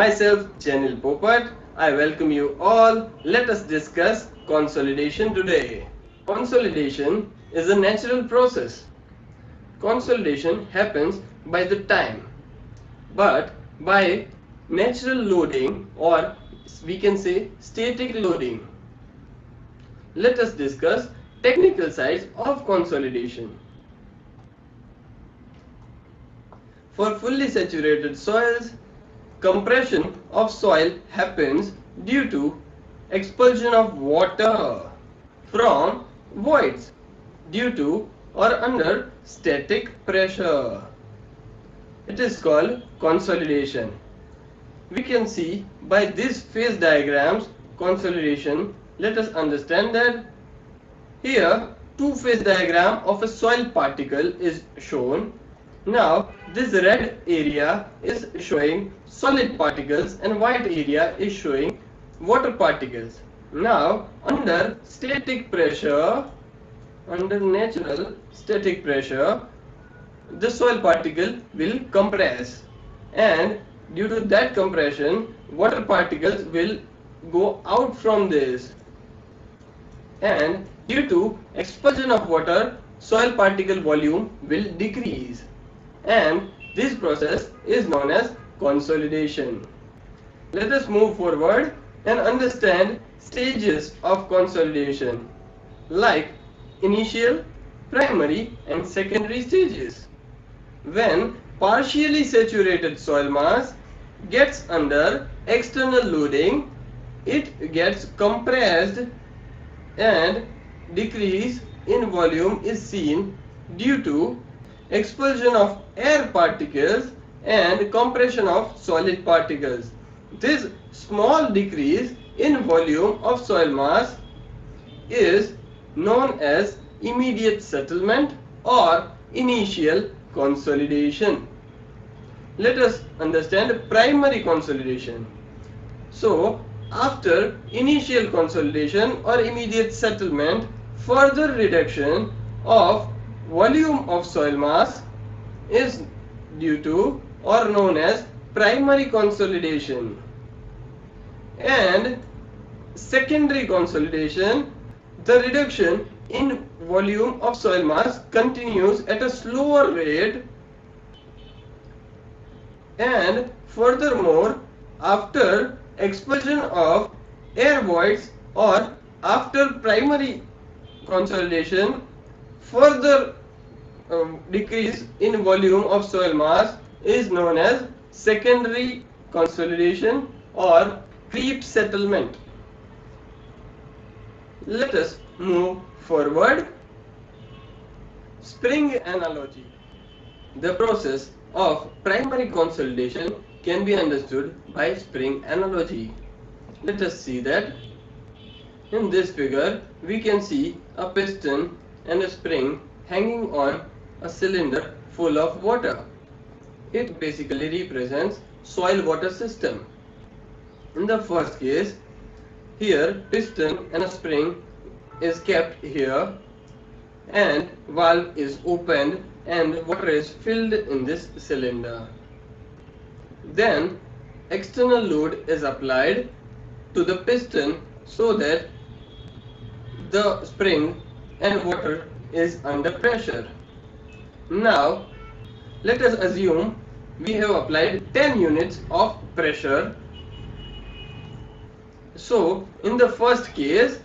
Myself, Janil Popat. I welcome you all. Let us discuss consolidation today. Consolidation is a natural process. Consolidation happens by the time, but by natural loading, or we can say static loading. Let us discuss technical sides of consolidation. For fully saturated soils, compression of soil happens due to expulsion of water from voids due to or under static pressure. It is called consolidation. We can see by these phase diagrams consolidation. Let us understand that here two-phase diagram of a soil particle is shown. Now this red area is showing solid particles and white area is showing water particles. Now under static pressure, under natural static pressure, the soil particle will compress, and due to that compression water particles will go out from this, and due to expulsion of water soil particle volume will decrease, and this process is known as consolidation. Let us move forward and understand stages of consolidation like initial, primary and secondary stages. When partially saturated soil mass gets under external loading, it gets compressed and decrease in volume is seen due to expulsion of air particles and compression of solid particles. This small decrease in volume of soil mass is known as immediate settlement or initial consolidation. Let us understand primary consolidation. So after initial consolidation or immediate settlement, further reduction of volume of soil mass is due to or known as primary consolidation. And secondary consolidation, the reduction in volume of soil mass continues at a slower rate, and furthermore after expulsion of air voids or after primary consolidation, further decrease in volume of soil mass is known as secondary consolidation or creep settlement. Let us move forward. Spring analogy. The process of primary consolidation can be understood by spring analogy. Let us see that. In this figure we can see a piston and a spring hanging on a cylinder full of water. It basically represents soil water system. In the first case, here piston and a spring is kept here and valve is opened and water is filled in this cylinder. Then external load is applied to the piston so that the spring and water is under pressure. Now let us assume we have applied 10 units of pressure. So in the first case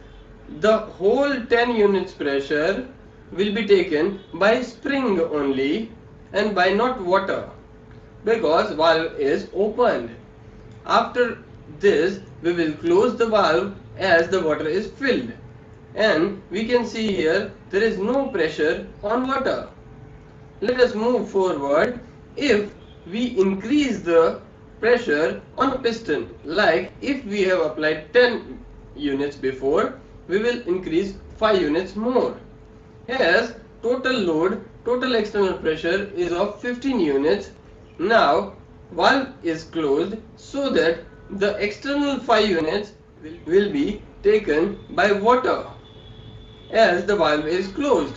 the whole 10 units pressure will be taken by spring only and by not water, because valve is opened. After this we will close the valve as the water is filled, and we can see here there is no pressure on water. Let us move forward. If we increase the pressure on a piston, like if we have applied 10 units before, we will increase 5 units more, as total load, total external pressure is of 15 units. Now valve is closed so that the external 5 units will be taken by water as the valve is closed.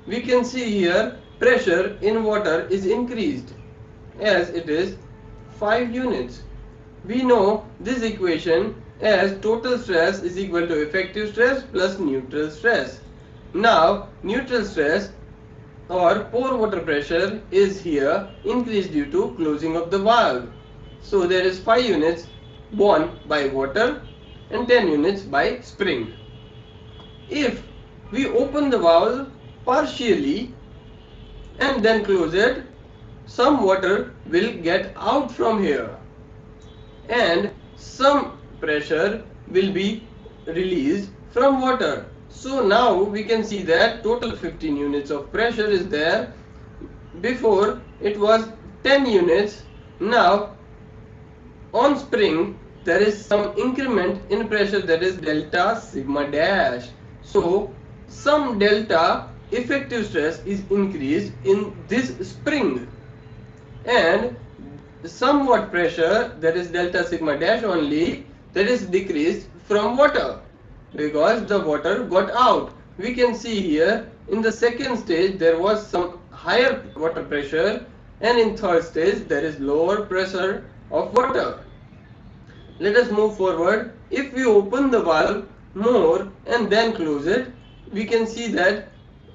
We can see here pressure in water is increased as it is 5 units. We know this equation as total stress is equal to effective stress plus neutral stress. Now neutral stress or pore water pressure is here increased due to closing of the valve. So there is 5 units borne by water and 10 units by spring. If we open the valve partially and then close it, some water will get out from here and some pressure will be released from water. So now we can see that total 15 units of pressure is there. Before it was 10 units. Now on spring there is some increment in pressure, that is delta sigma dash. So some delta effective stress is increased in this spring and somewhat pressure, that is delta sigma dash only, that is decreased from water because the water got out. We can see here in the second stage there was some higher water pressure and in third stage there is lower pressure of water. Let us move forward. If we open the valve more and then close it, we can see that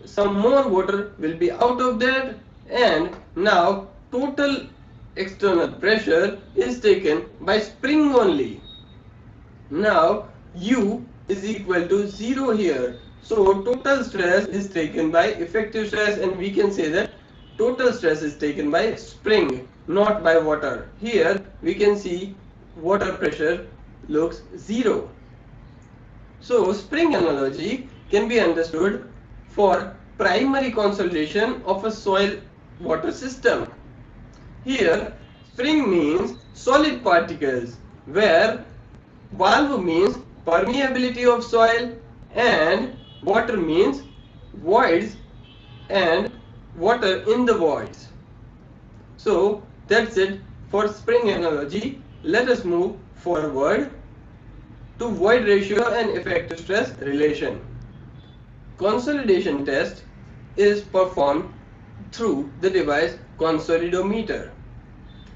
some more water will be out of that and now total external pressure is taken by spring only. Now U is equal to 0 here. So total stress is taken by effective stress and we can say that total stress is taken by spring, not by water. Here we can see water pressure looks 0. So spring analogy can be understood for primary consolidation of a soil water system. Here spring means solid particles, where valve means permeability of soil and water means voids and water in the voids. So that's it for spring analogy. Let us move forward to void ratio and effective stress relation. Consolidation test is performed through the device consolidometer.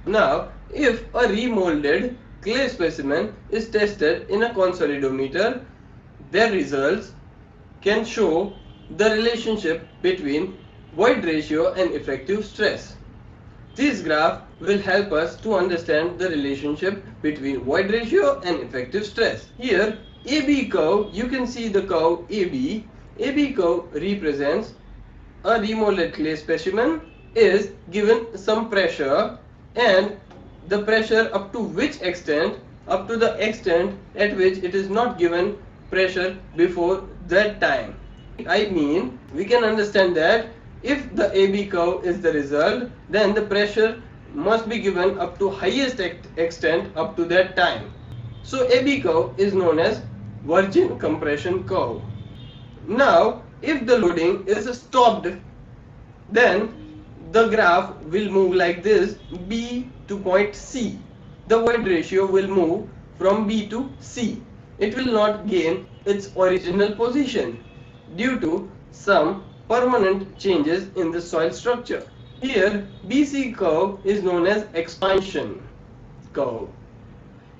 Now, if a remolded clay specimen is tested in a consolidometer, their results can show the relationship between void ratio and effective stress. This graph will help us to understand the relationship between void ratio and effective stress. Here, AB curve, you can see the curve AB. AB curve represents a remolded clay specimen is given some pressure and the pressure up to which extent, up to the extent at which it is not given pressure before that time. I mean, we can understand that if the AB curve is the result, then the pressure must be given up to highest extent up to that time. So AB curve is known as virgin compression curve. Now if the loading is stopped, then the graph will move like this, B to point C. The void ratio will move from B to C. It will not gain its original position due to some permanent changes in the soil structure. Here BC curve is known as expansion curve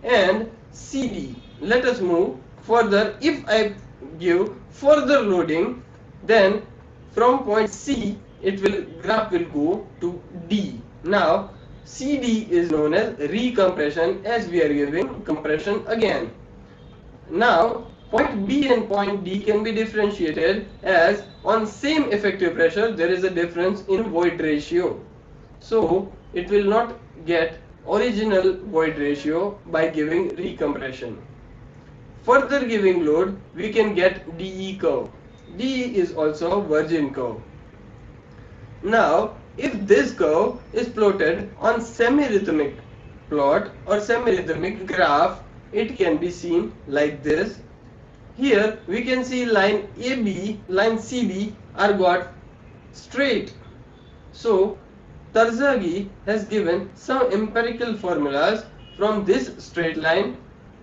and CD. Let us move further. If I give further loading, then from point C graph will go to D. Now CD is known as recompression as we are giving compression again. Now point B and point D can be differentiated as on same effective pressure there is a difference in void ratio. So it will not get original void ratio by giving recompression. Further giving load, we can get DE curve. DE is also virgin curve. Now if this curve is plotted on semi-rhythmic plot or semi-rhythmic graph, it can be seen like this. Here we can see line AB, line CB are got straight. So Tarzaghi has given some empirical formulas from this straight line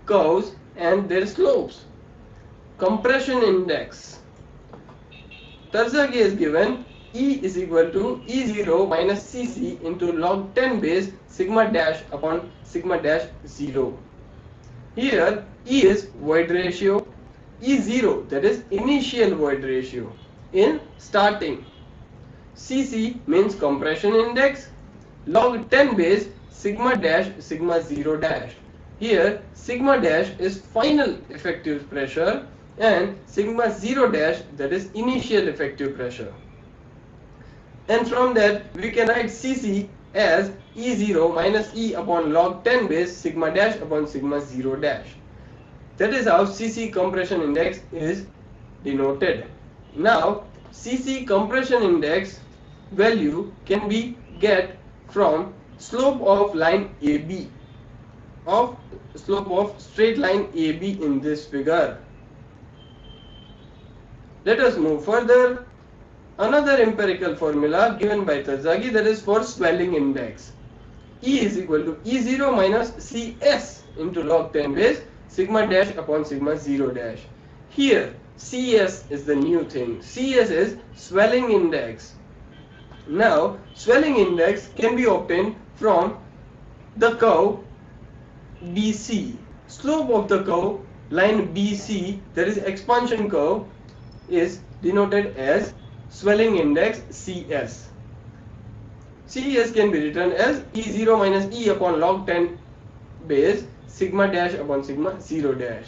curves and their slopes. Compression index. Tarzaghi has given E is equal to E0 minus Cc into log 10 base sigma dash upon sigma dash 0. Here E is void ratio, E0 that is initial void ratio in starting. Cc means compression index, log 10 base sigma dash sigma 0 dash. Here sigma dash is final effective pressure and sigma 0 dash that is initial effective pressure. And from that we can write Cc as E0 minus E upon log 10 base sigma dash upon sigma 0 dash. That is how Cc compression index is denoted. Now Cc compression index value can be get from slope of line AB, of slope of straight line AB in this figure. Let us move further. Another empirical formula given by Terzaghi, that is for swelling index. E is equal to E0 minus Cs into log 10 base sigma dash upon sigma 0 dash. Here Cs is the new thing. Cs is swelling index. Now swelling index can be obtained from the curve BC. Slope of the curve line BC, that is expansion curve, is denoted as swelling index Cs. Cs can be written as E0 minus E upon log 10 base sigma dash upon sigma 0 dash.